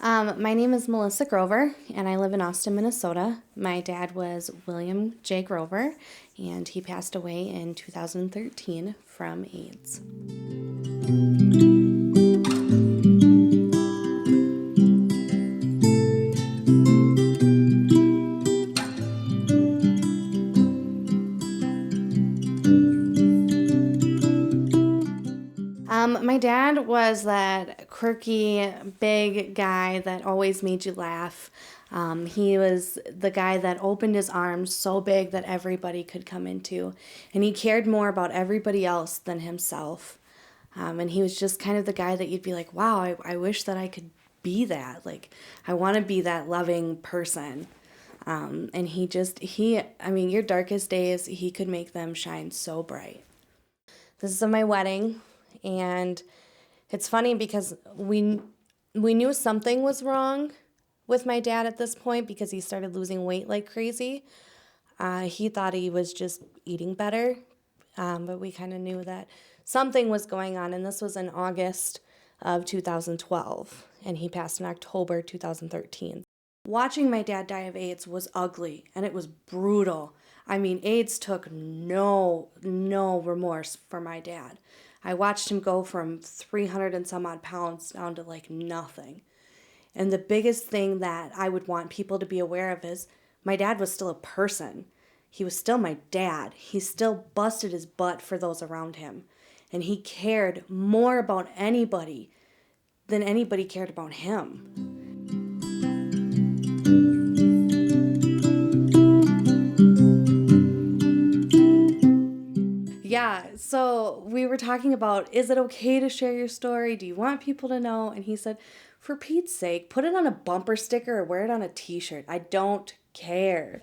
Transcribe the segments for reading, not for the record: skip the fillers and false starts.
My name is Melissa Grover, and I live in Austin, Minnesota. My dad was William J. Grover, and he passed away in 2013 from AIDS. My dad was that quirky, big guy that always made you laugh. He was the guy that opened his arms so big that everybody could come into, and he cared more about everybody else than himself. And he was just kind of the guy that you'd be like, wow, I wish that I could be that. Like, I want to be that loving person. And your darkest days, he could make them shine so bright. This is my wedding, and it's funny because we knew something was wrong with my dad at this point because he started losing weight like crazy. He thought he was just eating better, but we kind of knew that something was going on, and this was in August of 2012, and he passed in October 2013. Watching my dad die of AIDS was ugly, and it was brutal. I mean, AIDS took no remorse for my dad. I watched him go from 300 and some odd pounds down to like nothing. And the biggest thing that I would want people to be aware of is my dad was still a person. He was still my dad. He still busted his butt for those around him. And he cared more about anybody than anybody cared about him. Yeah, so we were talking about, is it okay to share your story? Do you want people to know? And he said, for Pete's sake, put it on a bumper sticker or wear it on a t-shirt. I don't care.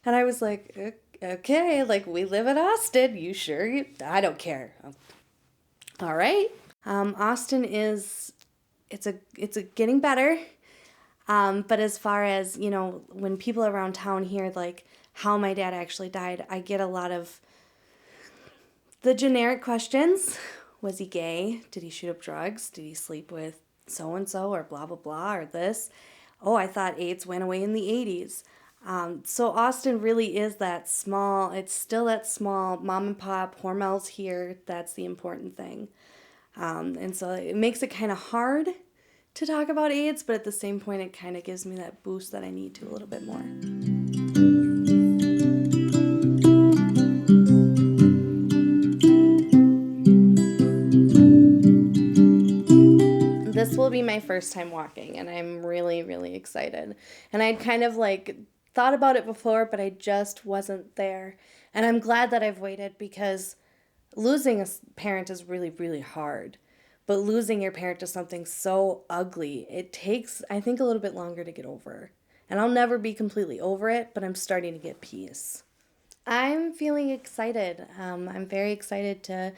And I was like, okay, like we live in Austin. You sure? I don't care. All right. Austin it's a getting better. But as far as, when people around town hear like how my dad actually died, I get a lot of the generic questions. Was he gay? Did he shoot up drugs? Did he sleep with so-and-so or blah, blah, blah, or this? Oh, I thought AIDS went away in the 80s. So Austin really is that small, it's still that small mom and pop, Hormel's here, that's the important thing. And so it makes it kind of hard to talk about AIDS, but at the same point it kind of gives me that boost that I need to a little bit more. This will be my first time walking, and I'm really, really excited. And I'd kind of like thought about it before, but I just wasn't there. And I'm glad that I've waited because losing a parent is really, really hard. But losing your parent to something so ugly, it takes, I think, a little bit longer to get over. And I'll never be completely over it, but I'm starting to get peace. I'm feeling excited. I'm very excited to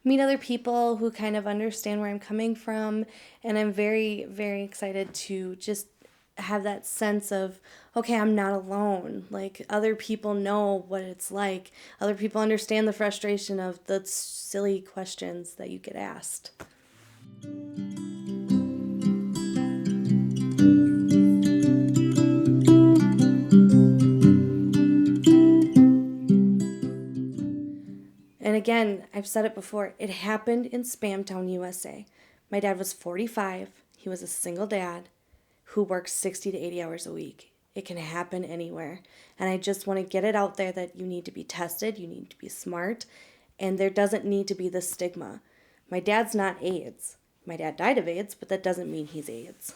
meet other people who kind of understand where I'm coming from. And I'm very, very excited to just have that sense of, okay, I'm not alone. Like, other people know what it's like. Other people understand the frustration of the silly questions that you get asked. And again, I've said it before, it happened in Spamtown, USA. My dad was 45. He was a single dad who works 60 to 80 hours a week. It can happen anywhere. And I just want to get it out there that you need to be tested, you need to be smart, and there doesn't need to be this stigma. My dad's not AIDS. My dad died of AIDS, but that doesn't mean he's AIDS.